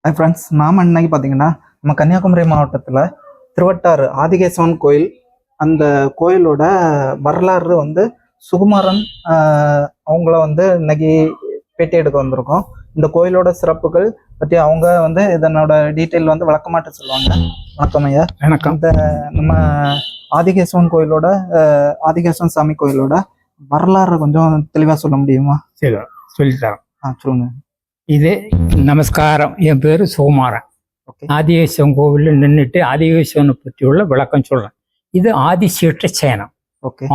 Hi friends, நாம் இன்னைக்கு பார்த்தீங்கன்னா நம்ம கன்னியாகுமரி மாவட்டத்தில் திருவட்டாறு ஆதிகேசவன் கோயில், அந்த கோயிலோட வரலாறு சுகுமாரன் அவங்கள இன்னைக்கு பேட்டி எடுக்க வந்திருக்கோம். இந்த கோயிலோட சிறப்புகள் பற்றி அவங்க இதனோட டீட்டெயில் விளக்கமாட்ட சொல்லுவாங்க. வணக்கம் ஐயா. வணக்கம். இந்த நம்ம ஆதிகேசவன் கோயிலோட ஆதிகேசவன் சாமி கோயிலோட வரலாறு கொஞ்சம் தெளிவாக சொல்ல முடியுமா? சரி, சொல்லித்தரோம். சொல்லுங்க. இது நமஸ்காரம். என் பேர் சுகுமாரன். ஆதிகேசவன் கோவிலில் நின்றுட்டு ஆதிகேசவனை பற்றி உள்ள விளக்கம் சொல்றேன். இது ஆதிசேற்ற சயனம்.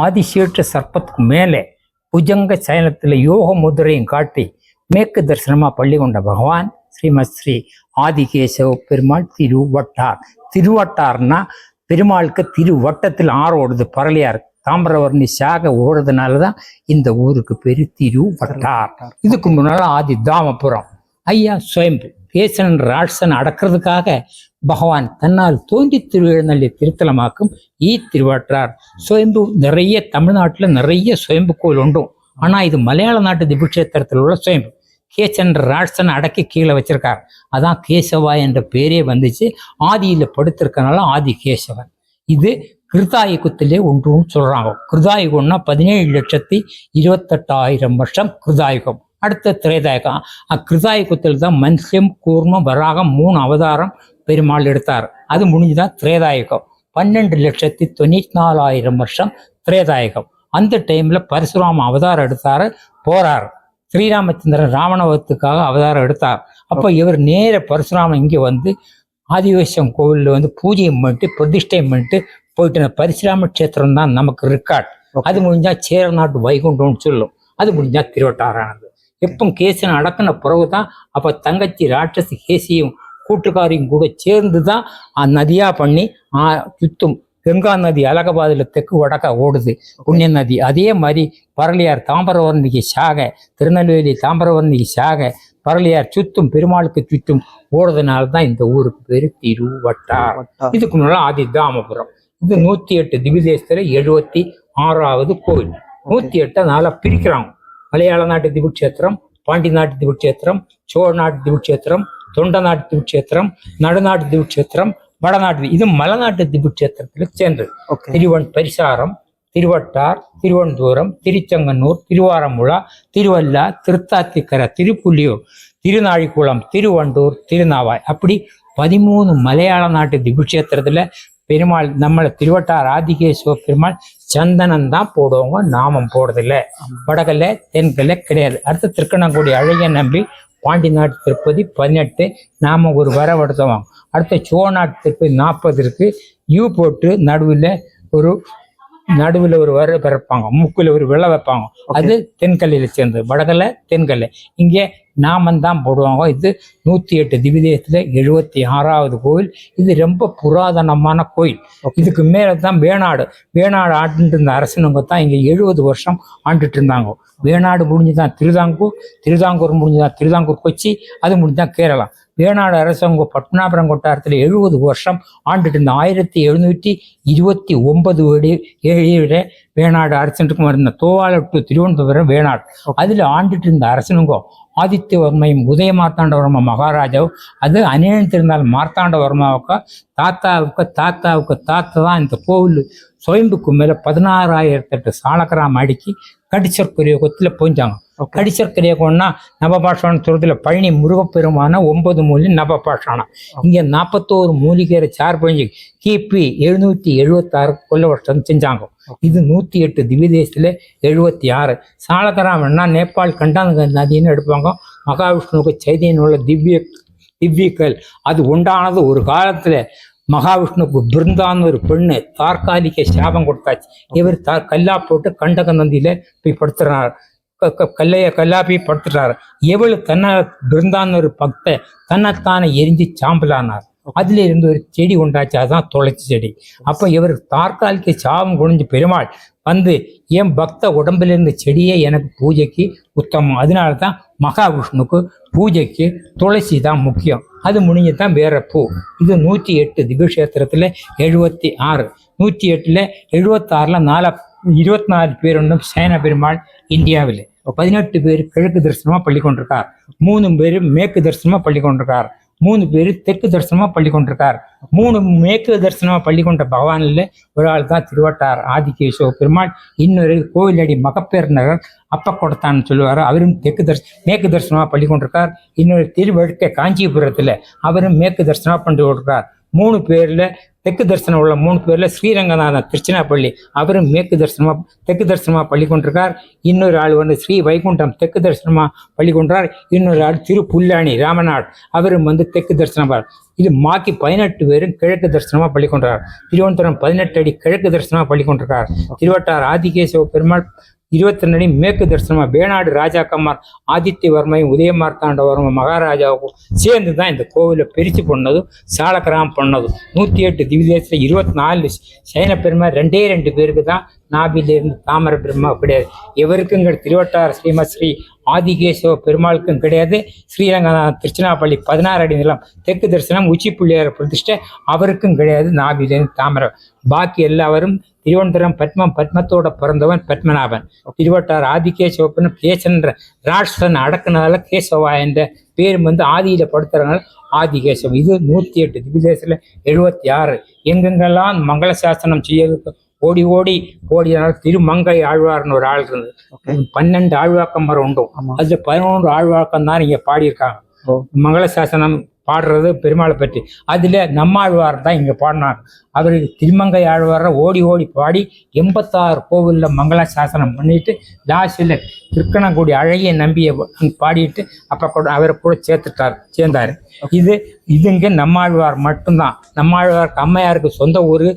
ஆதிசேற்ற சர்ப்பத்துக்கு மேலே புஜங்க சயனத்தில் யோக முதிரையும் காட்டி மேற்கு தரிசனமா பள்ளி கொண்ட பகவான் ஸ்ரீமத் ஸ்ரீ ஆதிகேசவ பெருமாள் திருவட்டார். திருவட்டார்னா பெருமாளுக்கு திருவட்டத்தில் ஆறு ஓடுது. பரளியார் தாமிரவர்ணி சாக ஓடுறதுனாலதான் இந்த ஊருக்கு பேரு திருவட்டார். இதுக்கு முன்னால ஆதி தாமபுரம். ஐயா சுயம்பு கேசன் ராட்சன் அடக்கிறதுக்காக பகவான் தன்னால் தோன்றி திருவெழுநள்ளி திருத்தலமாக்கும் திருவட்டார். சுயம்பு நிறைய தமிழ்நாட்டில் நிறைய சுயம்பு கோயில் உண்டும். ஆனா இது மலையாள நாட்டு திபுக்ஷேத்திரத்தில் உள்ள சுயம்பு. கேசன் ராட்சன் அடக்கி கீழே வச்சிருக்கார். அதான் கேசவா என்ற பேரே வந்துச்சு. ஆதியில படுத்திருக்கனால ஆதி கேசவன். இது கிருதாயுகத்திலே ஒன்றுன்னு சொல்றாங்க. கிருதாயுகம்னா 17,28,000 வருஷம் கிருதாயுகம். அடுத்த திரேதாயுகம். கிருதாயுகத்தில் தான் மன்சியம் கூர்மம் வராகம் 3 அவதாரம் பெருமாள் எடுத்தார். அது முடிஞ்சுதான் திரேதாயுகம். 12,94,000 வருஷம் திரேதாயுகம். அந்த டைம்ல பரசுராம அவதாரம் எடுத்தாரு, போறாரு. ஸ்ரீராமச்சந்திரன் ராவணவத்துக்காக அவதாரம் எடுத்தார். அப்ப இவர் நேர பரசுராமன் இங்க ஆதிகேசவன் கோவில்ல பூஜையை பண்ணிட்டு பிரதிஷ்டையம் பண்ணிட்டு போயிட்டு பரசுராம கஷேத்திரம் தான் நமக்கு ரெக்கார்ட். அது முடிஞ்சா சேர நாட்டு வைகுண்டம்னு சொல்லும். அது முடிஞ்சா திருவட்டாரானது. எப்போ கேசன் அடக்கின பிறகுதான் அப்ப தங்கச்சி ராட்சசி கேசியும் கூட்டுக்காரியும் கூட சேர்ந்துதான் நதியா பண்ணி சுத்தும். கங்கா நதி அலகாபாத்ல தெற்கு வடக்க ஓடுது, புண்ணிய நதி. அதே மாதிரி பரளியார் தாமிரவர்ணிக்கு சாக, திருநெல்வேலி தாமிரவர்ணிக்கு சாக பரளியார் சுத்தும் பெருமாளுக்கு சுற்றும் ஓடுறதுனாலதான் இந்த ஊருக்கு பேரு திருவட்டார். இதுக்கு முன்னால ஆதி தாமபுரம். இது 108 திவ்யதேசத்துல 76வது கோவில். 108 நாளா பிரிக்கிறாங்க. மலையாள நாட்டு திபுக்ஷேத்திரம், பாண்டி நாட்டு திபுக்ஷேத்திரம், சோழ நாட்டு திபுக்ஷேத்திரம், தொண்ட நாட்டு திபுக்ஷேத்திரம், நடுநாட்டு திபுக்ஷேத்திரம், வடநாட்டு. இது மலைநாட்டு திபுக்ஷேத்திரத்துல சேர்ந்தது. பரிசாரம், திருவட்டார், திருவனந்தபுரம், திருச்செங்கன்னூர், திருவாரமுழா, திருவல்லா, திருத்தாத்திக்கரை, திருப்புலியூர், திருநாழிக்குளம், திருவண்டூர், திருநாவாய், அப்படி 13 மலையாள நாட்டு திபுக்ஷேத்திரத்துல பெருமாள் நம்மளை திருவட்டார் ஆதிகேசவ பெருமாள் சந்தனம் தான் போடுவாங்க, நாமம் போடுறதில்ல. வடகல்ல தென்கல்ல கிடையாது. அடுத்த திருக்கணங்குடி அழகிய நம்பி பாண்டி நாட்டு திருப்பதி 18 நாம ஒரு வரவடுத்துவாங்க. அடுத்த சோழ நாட்டு திருப்பதி 40 இருக்கு. யூ போட்டு நடுவில் ஒரு வர பிறப்பாங்க, மூக்குல ஒரு வெள்ளை வைப்பாங்க. அது தென்கல்லையில சேர்ந்தது. வடகல்ல தென்கல்ல இங்கே நாமந்தான் போடுவாங்க. இது 108 திவ்யதேசத்துல 76வது கோயில். இது ரொம்ப புராதனமான கோயில். இதுக்கு மேலதான் வேணாடு ஆண்டுட்டு இருந்த அரசனுங்க தான் இங்க 70 வருஷம் ஆண்டுட்டு இருந்தாங்க. வேணாடு முடிஞ்சுதான் திருவிதாங்கூர் முடிஞ்சுதான் திருவிதாங்கூர் கொச்சி, அது முடிஞ்சுதான் கேரளா. வேணாடு அரசங்க பட்னாபுரம் கொட்டாரத்துல 70 வருஷம் ஆண்டுட்டு இருந்த 1729 வேணாடு அரசனுக்கும் இருந்த தோவாள டு திருவனந்தபுரம் வேணாடு. அதுல ஆண்டுட்டு இருந்த அரசனுங்க ஆதித்யவர்மையும் உதய மார்த்தாண்டவர்ம மகாராஜாவும். அது அநியந்திருந்தால் மார்த்தாண்டவர்மாவுக்கு தாத்தாவுக்கு தாத்தா தான் இந்த கோவில் சுயம்புக்கு மேல 16,008 சாலக்கிராம் அடுக்கி கடிச்சற்கரிய கொத்துல போஞ்சாங்க. கடிச்சற்கரிய கொன்னா நவபாஷான துறதுல பழனி முருகப்பெருமான 9 மூலி நவபாஷானம். இங்க 41 மூலிகையரை சார்பழிஞ்சு கிபி 776 கொல்ல வருஷம் செஞ்சாங்க. இது 108 திவ்யதேசத்துல 76. சாலக்கிராம் என்ன நேபாள் கண்டாங்க நதின்னு எடுப்பாங்க. மகாவிஷ்ணுவுக்கு சைதன்யம் உள்ள திவ்யக்கல் அது உண்டானது. ஒரு காலத்துல மகாவிஷ்ணுக்கு பிருந்தான்னு ஒரு பெண்ணு தாற்காலிக சாபம் கொடுத்தாச்சு. இவர் கல்லா போட்டு கண்டக நந்தியில போய் படுத்துறாரு. கல்லாப்பி படுத்துட்டாரு. எவ்வளவு பிருந்தான்னு ஒரு பக்த தன்னைத்தானே எரிஞ்சு சாம்பலானார். அதுல இருந்து ஒரு செடி உண்டாச்சு, அதுதான் துளசி செடி. அப்ப இவர் தாற்காலிக சாபம் குறைஞ்சு பெருமாள் என் பக்த உடம்புல இருந்த செடியே எனக்கு பூஜைக்கு உத்தமம். அதனாலதான் மகாவிஷ்ணுக்கு பூஜைக்கு துளசி தான் முக்கியம். அது முடிஞ்சுதான் வேற பூ. இது 108 திவ்யக்ஷேத்திரத்துல 76. 108ல 76ல 24 பேர் ஒன்றும் சைன பெருமாள் இந்தியாவில். 18 பேர் கிழக்கு தரிசனமா பள்ளி கொண்டிருக்கார். 3 பேர் மேற்கு தரிசனமா பள்ளி கொண்டிருக்கார். 3 பேர் தெற்கு தரிசனமா பள்ளி கொண்டிருக்கார். 3 மேற்கு தரிசனமா பள்ளி கொண்ட பகவான்ல ஒரு ஆள் தான் திருவட்டார் ஆதிகேசவ பெருமாள். இன்னொரு கோவிலடி மகப்பேர் நகர் அப்பக்கொடத்தான்னு சொல்லுவார், அவரும் மேற்கு தரிசனமா பள்ளி கொண்டிருக்கார். இன்னொரு திருவழுக்க காஞ்சிபுரத்துல அவரும் மேற்கு தரிசனமா பண்ணி கொண்டிருக்கார். 3 பேர்ல தெற்கு தரிசனம் உள்ள 3 பேர்ல ஸ்ரீரங்கநாதன் திருச்சினாப்பள்ளி அவரும் தெற்கு தரிசனமா பள்ளி கொண்டிருக்கார். இன்னொரு ஆள் வந்து ஸ்ரீ வைகுண்டம் தெற்கு தரிசனமா பள்ளி கொண்டார். இன்னொரு ஆள் திருப்புல்லாணி ராமநாட் அவரும் வந்து தெற்கு தரிசனமா. இது மாக்கி 18 பேரும் கிழக்கு தரிசனமா பள்ளி கொண்டார். திருவனந்தபுரம் 18 அடி கிழக்கு தரிசனமா பள்ளி கொண்டிருக்கார். திருவட்டார் ஆதிகேசவ பெருமாள் 22 அடி மேற்கு தரிசனமா. வேணாடு ராஜாக்கம்மார் ஆதித்யவர்மையும் உதயமார்த்தாண்டவர்ம மகாராஜாவுக்கும் சேர்ந்து தான் இந்த கோவிலை பிரித்து பண்ணதும் சாலக்கிராமம் பண்ணதும். 108 திவ்யதேசத்தில் 24 சைன பெருமை 2 பேருக்கு தான் நாபிலிருந்து தாமர பிரம்மா கிடையாது. எவருக்கும் திருவட்டார் ஸ்ரீமத் ஸ்ரீ ஆதிகேசவ பெருமாளுக்கும் கிடையாது. ஸ்ரீரங்கநாதன் திருச்சினாப்பள்ளி 16 அடி நிலம் தெற்கு தரிசனம் உச்சி பிள்ளையார் பிரதிஷ்டை அவருக்கும் கிடையாது. நாபிலிருந்து தாமரை. பாக்கி எல்லாரும் திருவனந்தபுரம் பத்மத்தோட பிறந்தவன் பத்மநாபன். திருவட்டார் ஆதிகேசவ கேசன்ற ராட்சசன் அடக்குனதால கேசவா என்ற பேர் வந்து ஆதியில படுத்துறதுனால ஆதிகேசவம். இது 108 திவ்யதேசத்துல 76. எங்கெங்கெல்லாம் மங்கள சாசனம் செய்யறதுக்கு ஓடி ஓடினால திருமங்கை ஆழ்வார்னு ஒரு ஆள் இருந்தது. 12 ஆழ்வாக்கம் மரம் உண்டு. அதுல 11 ஆழ்வாக்கம் தான் இங்க பாடியிருக்காங்க. மங்கள சாசனம் பாடுறது பெருமாளை பற்றி. அதுல நம்மாழ்வார் தான் இங்க பாடினார். அவரு திருமங்கை ஆழ்வார ஓடி பாடி 86 கோவில்ல மங்கள சாசனம் பண்ணிட்டு லாஸ்ட்ல திருக்கணங்குடி அழகிய நம்பிய பாடிட்டு அப்ப கூட அவரை கூட சேர்ந்தாரு. இதுங்க நம்மாழ்வார் மட்டும்தான். நம்மாழ்வாருக்கு அம்மையாருக்கு சொந்த ஊரு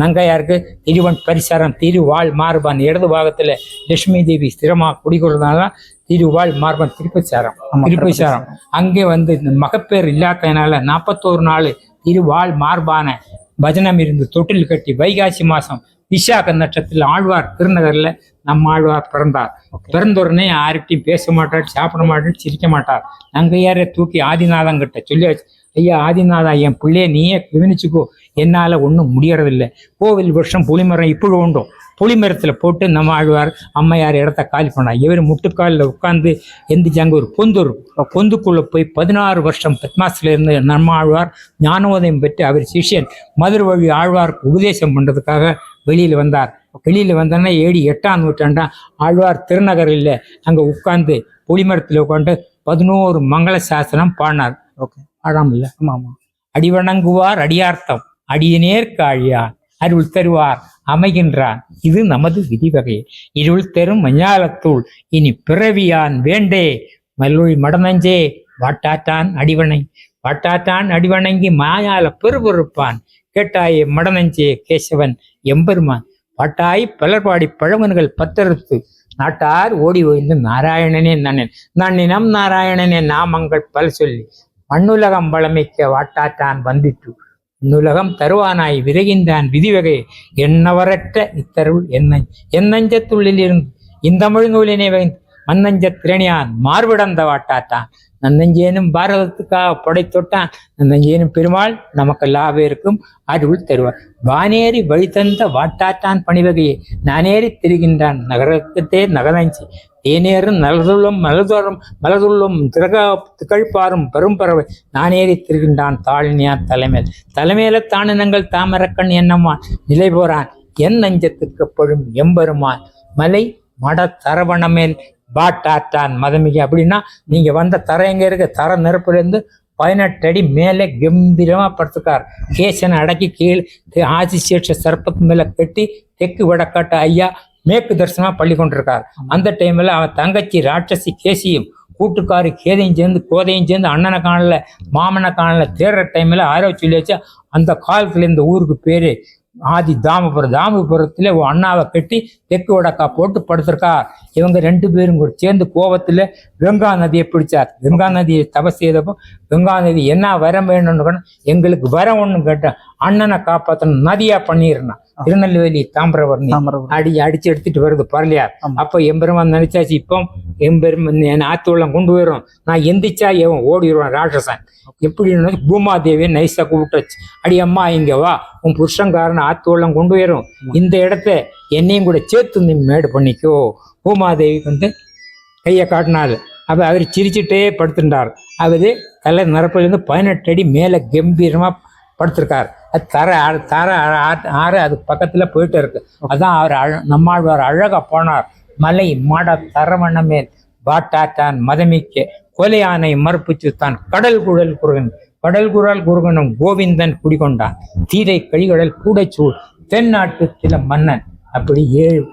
நங்கையாருக்கு திருவன் பரிசாரம் திருவாள் மார்பான். இடது பாகத்துல லட்சுமி தேவி ஸ்திரமா குடிகொள்றதுனால திருவாள் மார்பன் திருப்பதிசாரம். அங்கே வந்து மகப்பேர் இல்லாதனால 41 நாள் திருவாள் மார்பான பஜனம் இருந்து தொட்டில் கட்டி வைகாசி மாசம் விசாக நட்சத்திரத்தில் ஆழ்வார் திருநகர்ல நம்ம ஆழ்வார் பிறந்தார். பிறந்தோடனே யார்கிட்டையும் பேச மாட்டார், சாப்பிட மாட்டார், சிரிக்க மாட்டார். நங்கையாரை தூக்கி ஆதிநாதங்கிட்ட சொல்லியாச்சு, ஐயா ஆதிநாதா என் பிள்ளைய நீயே கவனிச்சுக்கோ, என்னால ஒன்றும் முடியறதில்லை. கோவில் வருஷம் புளிமரம் இப்படி உண்டும். புளிமரத்துல போட்டு நம்ம ஆழ்வார் அம்மையார் இடத்த காலி பண்ணார். இவர் முட்டுக்காலில் உட்கார்ந்து எந்திரிச்சாங்க. ஒரு பொந்துக்குள்ள போய் 16 வருஷம் பத்மாசில இருந்து நம்ம ஆழ்வார் ஞானோதயம் பெற்று அவர் சிஷியன் மதுரை வழி ஆழ்வாருக்கு உபதேசம் பண்றதுக்காக வெளியில வந்தார். வெளியில வந்தோன்னா 8ஆம் நூற்றாண்டா ஆழ்வார் திருநகரில் அங்க உட்கார்ந்து புளிமரத்துல உட்காந்து 11 மங்கள சாசனம் பாடினார். ஆடாம இல்ல, ஆமா. அடிவணங்குவார் அடியார்த்தம் அடியநேர்க்கு ஆழியார் அருள் தருவார் அமைகின்றான். இது நமது விதிவகை. இருள் தரும் மஞ்சாலத்தூள் இனி பிறவியான் வேண்டே மல்லொழி மடநஞ்சே வாட்டாட்டான் அடிவணங்கி மாயால பெருபொருப்பான் கேட்டாயே மடநஞ்சே கேசவன் எம்பெருமான். பாட்டாய் பலர்பாடி பழவன்கள் பத்தறுத்து நாட்டார் ஓடி ஓய்ந்து நாராயணனே நன்னினம் நாராயணனே நாமங்கள் பல சொல்லி மண்ணுலகம் வளமிக்க வாட்டாட்டான் வந்திட்டு நுலகம் தருவானாய் விரைகின்றான் விதிவகை என்னவரற்ற இத்தருள் என்னஞ்சத்துள்ளில் இருந்து இந்த முழுங்கூலினை மன்னஞ்ச திரணியான் மார்பிடந்த வாட்டாட்டான் நன்னஞ்சேனும் பாரதத்துக்காக படை தொட்டான் நன்னஞ்சேனும் பெருமாள் நமக்கு லாபேருக்கும் அருள் தருவார். வானேறி வழி தந்த வாட்டாட்டான் பணிவகையை நானேறி திரிகின்றான் நகரத்தே நகரஞ்சி தேனேறும் மலதுள்ளும் திகழ்பாரும் பெரும்பறவை நானேறி திரிகின்றான் தாழ்நியான் தலைமையில தானினங்கள் தாமரக்கண் என்னம்மான் நிலை போறான் என் நஞ்சத்துக்கு எப்பொழுதும் எம்பெருமான் மலை மட தரவணமேல் பாட்டாட்டான் மதமிக. அப்படின்னா நீங்க வந்த தர எங்க இருக்க தர நெருப்புல இருந்து 18 அடி மேலே கம்பீரமா படுத்துக்கார். கேசனை அடக்கி கீழ் ஆதிசேஷ சர்ப்பத்து மேல கட்டி தெற்கு வடக்காட்ட ஐயா மேற்கு தரிசனமா பள்ளி கொண்டிருக்கார். அந்த டைம்ல அவன் தங்கச்சி ராட்சசி கேசியும் கூட்டுக்காரி கோதையும் சேர்ந்து அண்ணனை காணல மாமனை காணல தேடுற டைம்ல ஆரோ சொல்லி வச்சா அந்த காலத்துல இந்த ஊருக்கு பேரு ஆதி தாமபுரத்துல அண்ணாவை கட்டி தெற்கு வடக்கா போட்டு படுத்திருக்கார். இவங்க 2 பேரும் கூட சேர்ந்து கோபத்துல கங்கா நதியை பிடிச்சார். கங்கா நதியை தபஸ் செய்தப்போ கங்கா நதி என்ன வரம் வேணும்னு எங்களுக்கு வரம் ஒண்ணு கேட்ட அண்ணனை காப்பாற்றணும் நதியா பண்ணிருந்தான். திருநெல்வேலி தாமிரபரணி அடிச்சு எடுத்துட்டு வருது பரலையார். அப்ப எம்பெருமான் நினைச்சாச்சு, இப்போ எம்பெருமான் ஆத்து வெள்ளம் கொண்டு போயிடும், நான் எந்திரிச்சா எவன் ஓடிடுவான் ராட்சசன். எப்படி பூமாதேவியை நைஸா கூப்பிட்டுச்சு, அடி அம்மா இங்க வா, உன் புருஷங்காரன் ஆத்து வெள்ளம் கொண்டு போயிடும், இந்த இடத்த என்னையும் கூட சேர்த்து நீ மேடு பண்ணிக்கோ. பூமாதேவிக்கு வந்து கையை காட்டினாள். அப்போ அவர் சிரிச்சுட்டே படுத்துட்டார். அவர் தலை நிரப்பிலிருந்து 18 அடி மேலே கம்பீரமாக படுத்திருக்கார். அது தர ஆறு அது பக்கத்தில் போயிட்டு இருக்கு. அதான் அவர் நம்மாழ்வார் அழகாக போனார். மலை மாட தரவண்ண மேல் பாட்டாட்டான் மதமிக்க கொலையானை மறுப்புச்சு தான் கடல் குழல் குருகனும் கோவிந்தன் குடிகொண்டான் தீரை கழிகடல் கூடச்சூழ் தென்னாட்டு சில மன்னன். அப்படி 7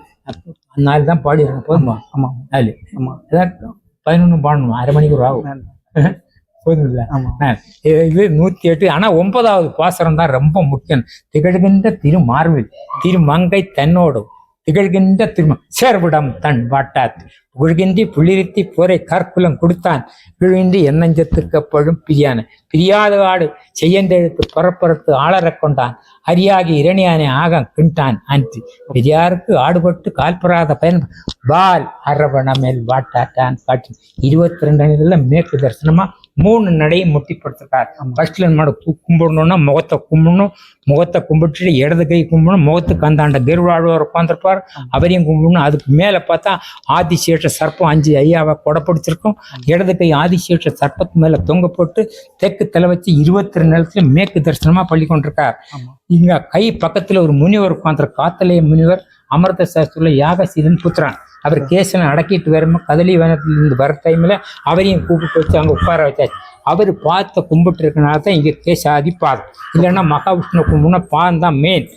நாலு தான் பாடிருக்கேன். போதுமா? ஆமா நாலு. ஆமா. 11 பாடணும், அரை மணிக்கு ஆகும். போதும் இல்லை? இது 108. ஆனா 9வது பாசுரம் தான் ரொம்ப முக்கியம். திகழ்கின்ற திருமார்பில் திருமங்கை தன்னோடும் திகழ்கின்ற சேர்விடம் தன் வாட்டாத் புகழ்கின்றி புள்ளிருத்தி போரை கற்குலம் கொடுத்தான் விழுகின்றி எண்ணஞ்சத்துக்கப்படும் பிரியாத ஆடு செய்யந்தெழுத்து புறப்புறத்து ஆளறக் கொண்டான் அரியாகி இரணியானே ஆகம் கிண்டான் அன்று பெரியாருக்கு ஆடுபட்டு கால்பெறாத பயன் பால் அரவண மேல் வாட்டாட்டான் காட்டி 22 அணில மேற்கு தரிசனமா 3 நடையும் முட்டிப்படுத்திருக்கார். ஃபர்ஸ்ட்ல நம்ம கும்பிடணும்னா முகத்தை கும்பிடணும், முகத்தை கும்பிட்டு இடது கை கும்பிடணும், முகத்துக்கு அந்தாண்ட கருடாழ்வார் உட்காந்துருப்பார், அவரையும் கும்பிடணும். அதுக்கு மேல பார்த்தா ஆதிசேஷ சர்ப்பம் 5 ஐயாவை கொடைப்பிடிச்சிருக்கும். இடது கை ஆதிசேஷ சர்ப்பத்து மேல தொங்க போட்டு தெற்கு தலை வச்சு 22 நிலத்துல மேற்கு தரிசனமா பள்ளி கொண்டிருக்கார். இங்க கை பக்கத்துல ஒரு முனிவர் உட்காந்துரு, காத்தலைய முனிவர், அமிர்த சாஸ்திரத்துல யாகசீலன் புத்திரான். அவர் கேசனை அடக்கிட்டு வரும்போது கதலி வனத்திலிருந்து வர டைம்ல அவரையும் கூப்பிட்டு வச்சு அங்க உட்கார வச்சாச்சு. அவர் பார்த்த கும்பிட்டு இருக்கனால தான் இங்க கேசாதி பாதம். இல்லைன்னா மகாவிஷ்ணு கும்பிடணும், பாதம் தான் மெயின்.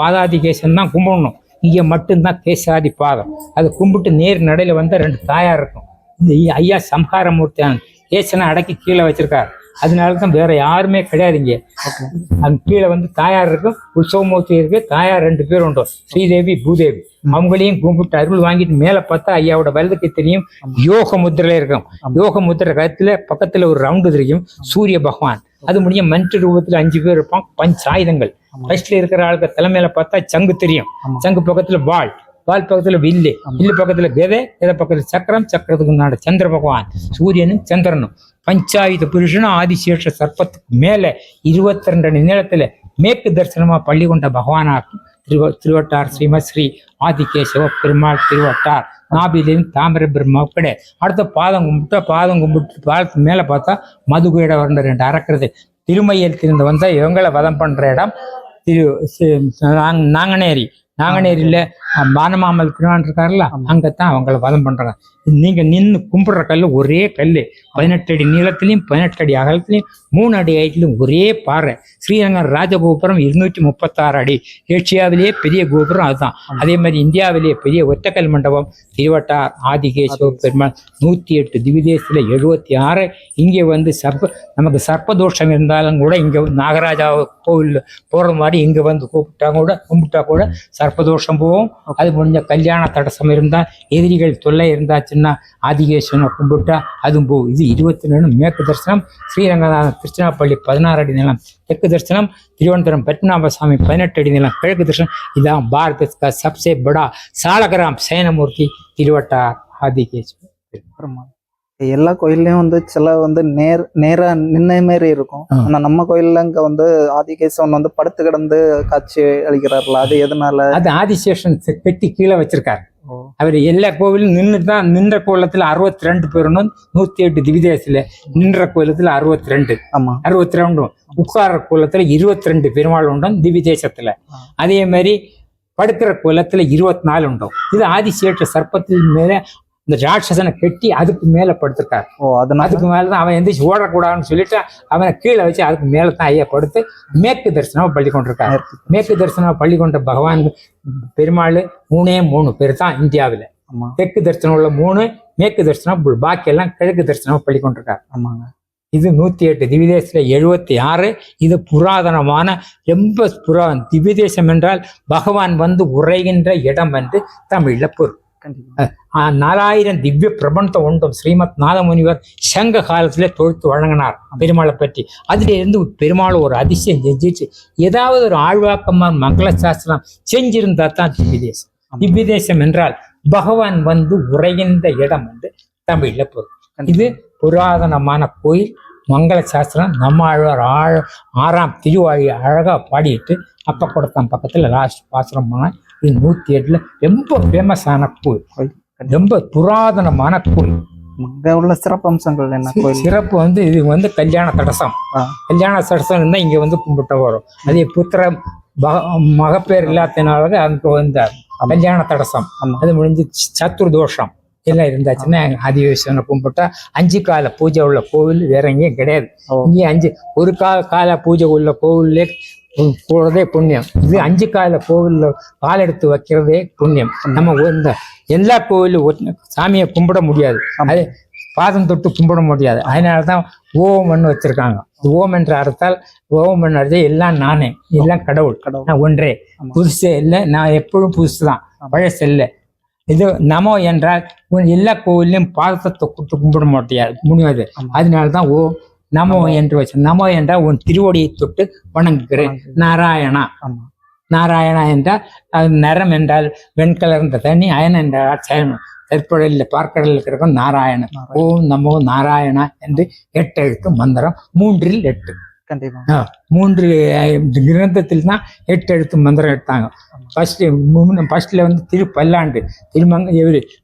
பாதாதி கேசன் தான் கும்பிடணும். இங்க மட்டும்தான் கேசாதி பாதம். அதை கும்பிட்டு நேர் நடையில வந்த 2 தாயார் இருக்கும். இந்த ஐயா சம்ஹாரமூர்த்தியான கேசனை அடக்கி கீழே வச்சிருக்காரு. அதனாலதான் வேற யாருமே கிடையாதுங்க. அந்த கீழே தாயார் இருக்கும், உற்சவமூர்த்தி இருக்கு, தாயார் 2 பேர் உண்டு, ஸ்ரீதேவி பூதேவி. அவங்களையும் கும்பிட்டு அருள் வாங்கிட்டு மேல பார்த்தா ஐயாவோட வலதுக்கு தெரியும் யோக முத்திரையில இருக்கும். யோக முத்திரை கழுத்துல பக்கத்துல ஒரு ரவுண்டு தெரியும் சூரிய பகவான். அது முடிய மஞ்ச ரூபத்துல 5 பேர் இருப்பான். பஞ்சாயுதங்கள். ஃபர்ஸ்ட்ல இருக்கிற ஆளுக்கு தலைமையில பார்த்தா சங்கு தெரியும், சங்கு பக்கத்துல வால் பக்கத்துல வில்லு பக்கத்துல கதை பக்கத்துல சக்கரத்துக்கு நாடு சந்திர பகவான், சூரியனும் சந்திரனும். பஞ்சாயுத புருஷனும் ஆதிசேஷ சர்ப்பத்துக்கு மேல 22 அடி நீளத்துல மேற்கு தரிசனமா பள்ளி கொண்ட பகவானாக்கும் திருவட்டார் ஸ்ரீமத் ஸ்ரீ ஆதிகேசவ பெருமாள் திருவட்டார் நாபிலிருந்து தாமிர பிரம்மா கிடையாது. அடுத்த பாதம் கும்பிட்டு பாதத்துக்கு மேல பார்த்தா மதுகுட வர்ண 2 அறக்கிறது. திருமையத்திலிருந்து வந்தா இவங்களை வதம் பண்ற இடம் நாங்கநேரியில பானமாமல் பிரிவான் இருக்காருல்ல, அங்கத்தான் அவங்கள வதம் பண்றாங்க. நீங்க நின்று கும்பிடுற கல்லு ஒரே கல்லு, 18 அடி நீளத்திலையும் 18 அடி அகலத்திலையும் 3 அடி ஹைட்லையும் ஒரே பாறை. ஸ்ரீரங்கம் ராஜகோபுரம் 236 அடி. ஏசியாவிலேயே பெரிய கோபுரம் அதுதான். அதே மாதிரி இந்தியாவிலேயே பெரிய ஒற்றைக்கல் மண்டபம் திருவட்டார் ஆதிகேசவ பெருமாள். 108 திவ்யதேசத்துல 76. இங்கே நமக்கு சர்ப்பதோஷம் இருந்தாலும் கூட இங்க நாகராஜா கோவில் போற மாதிரி இங்க கும்பிட்டா கூட சர்ப்பதோஷம் போகும். அது முடிஞ்ச கல்யாண தடசம் இருந்தா, எதிரிகள் தொல்லை இருந்தாச்சுன்னா ஆதிகேஸ்வரனை கும்பிட்டா அதுவும் போகும். இது 22 மேற்கு தரிசனம். ஸ்ரீரங்கநாதன் திருச்சிராப்பள்ளி 16 அடி நிலம் தெற்கு தரிசனம். திருவனந்தபுரம் பத்மநாபசாமி 18 அடி நிலம் கிழக்கு தரிசனம். இதான் பாரத சப்சே படா சாலகிராம் சேனமூர்த்தி திருவட்டார் ஆதிகேஸ்வரர். எல்லா கோயில்லையும் சில நேரா நின்ன மாதிரி இருக்கும். ஆனா நம்ம கோயில்ல இங்க ஆதிகேசவன் படுத்து கிடந்து காட்சி அளிக்கிறார்ல, அது எதனால? அது ஆதிசேஷன் பெட்டி கீழே வச்சிருக்காரு. அவர் எல்லா கோவிலும் நின்ற கோலத்துல 62 பேரும் 108 திவ்யதேசத்துல நின்ற கோயிலத்துல 62. 62 உட்கார கோலத்துல 22 பெருமாள் உண்டும் திவ்யதேசத்துல. அதே மாதிரி படுக்கிற கோலத்துல 24 உண்டும். இது ஆதிசேஷ சர்ப்பத்தின் மேல இந்த ராட்சசனை கட்டி அதுக்கு மேல படுத்திருக்காரு. அதுக்கு மேலதான் அவன் எந்திரிச்சு ஓடக்கூடாதுன்னு சொல்லிட்டு அவனை கீழே வச்சு அதுக்கு மேலதான் ஐயா படுத்து மேற்கு தரிசனமா பள்ளி கொண்டிருக்காரு. மேற்கு தரிசனமா பள்ளி கொண்ட பகவான் பெருமாள் 3 பேர் தான் இந்தியாவில. தெற்கு தரிசனம் உள்ள 3, மேற்கு தரிசனம் பாக்கி எல்லாம் கிழக்கு தரிசனமா பள்ளி கொண்டிருக்காரு. இது 108 திவ்யதேசத்துல 76. இது புராதனமான ரொம்ப திவ்யதேசம் என்றால் பகவான் உரைகின்ற இடம் என்று தமிழ்ல பொருள். 4000 திவ்ய பிரபந்தம் உண்டும். ஸ்ரீமத் நாதமுனிவர் சங்க காலத்திலே தொழுத்து வழங்கினார் பெருமாளை பற்றி. அதுல இருந்து பெருமாள் ஒரு அதிசயம் செஞ்சிச்சு. ஏதாவது ஒரு ஆழ்வாக்கமா மங்கள சாஸ்திரம் செஞ்சிருந்தா தான் திவ்யதேசம். திவ்யதேசம் என்றால் பகவான் உரைகின்ற இடம் என்று தமிழ்ல பொருள். இது புராதனமான கோயில். மங்கள சாஸ்திரம் நம்ம ஆழ்வார் 6ஆம் திருவாழி அழகா பாடிட்டு அப்ப கொடுத்தான் பக்கத்துல லாஸ்ட் பாசுரம் போனா. இது 108 ரொம்ப ஃபேமஸான கோயில், ரொம்ப புராதனமான கோயில். இங்க உள்ள சிறப்பம்சங்கள் என்ன கோயில்? சிறப்பு வந்து இது வந்து கல்யாண தடசம். ஆ. கல்யாண தடசம் இருந்தால் இங்கே வந்து கும்பிட்ட வரும். அதே புத்திர மகப்பேர் இல்லாதனால அங்கே வந்து கல்யாண தடசம். ஆமா. அது முடிஞ்சு சத்துர்தோஷம் எல்லாம் இருந்தாச்சுன்னா ஆதிவேசனை கும்பிட்டா 5 கால பூஜை உள்ள கோவில் வேற எங்கேயும் கிடையாது. இங்கே ஒரு கால பூஜை உள்ள கோவிலே போறதே புண்ணியம். இது 5 கால கோவில்ல கால் எடுத்து வைக்கிறதே புண்ணியம். நம்ம இந்த எல்லா கோவிலும் சாமியை கும்பிட முடியாது, அது பாதம் தொட்டு கும்பிட முடியாது. அதனாலதான் ஓம்னு வச்சிருக்காங்க. ஓம் என்ற அர்த்தால் ஓம் என்ற அர்த்தம் எல்லாம் நானே, எல்லாம் கடவுள், நான் ஒன்றே, புதுசே இல்லை, நான் எப்பொழுதும் புதுசு தான், பழசு இல்லை. இது நமோ என்றால் எல்லா கோவிலையும் பாதத்தை தொட்டு கும்பிட முடியாது. அதனாலதான் ஓ நமோ என்று வச்சு. நமோ என்றால் உன் திருவடியை தொட்டு வணங்குகிறேன். நாராயணா. நாராயணா என்றால் அது நிறம் என்றால் வெண்கலர்ந்த தண்ணி, அயன் என்றால் சயனம், தெற்படலில் பார்க்கடலில் இருக்கிற நாராயணன். ஓம் நமோ நாராயணா என்று 8 எழுத்து மந்திரம். 3 8. கண்டிப்பா 3 கிரந்தத்தில் தான் 8 எழுத்து மந்திரம் எடுத்தாங்க. ஃபர்ஸ்ட்ல வந்து திருப்பல்லாண்டு திருமங்க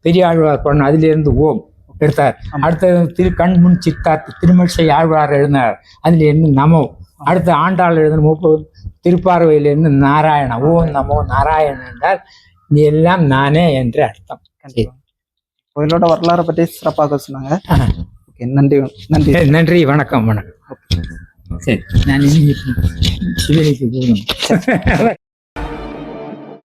பெரிய ஆழ்வார் பண்ண, அதுல இருந்து ஓம் எடுத்தார். அடுத்தது கண்முன் சித்தார்த்த திருமழிசை ஆழ்வார் எழுதினார், அதுல இருந்து நமோ. அடுத்து ஆண்டாள் எழுதின 30 திருப்பார்வையிலிருந்து நாராயண. ஓம் நமோ நாராயணன் என்றால் நீ எல்லாம் நானே என்று அர்த்தம். கோயிலோட வரலாறை பற்றி சிறப்பாக சொன்னாங்க. நன்றி நன்றி நன்றி. வணக்கம் வணக்கம். சரி, நான் சிவனைக்கு போகணும்.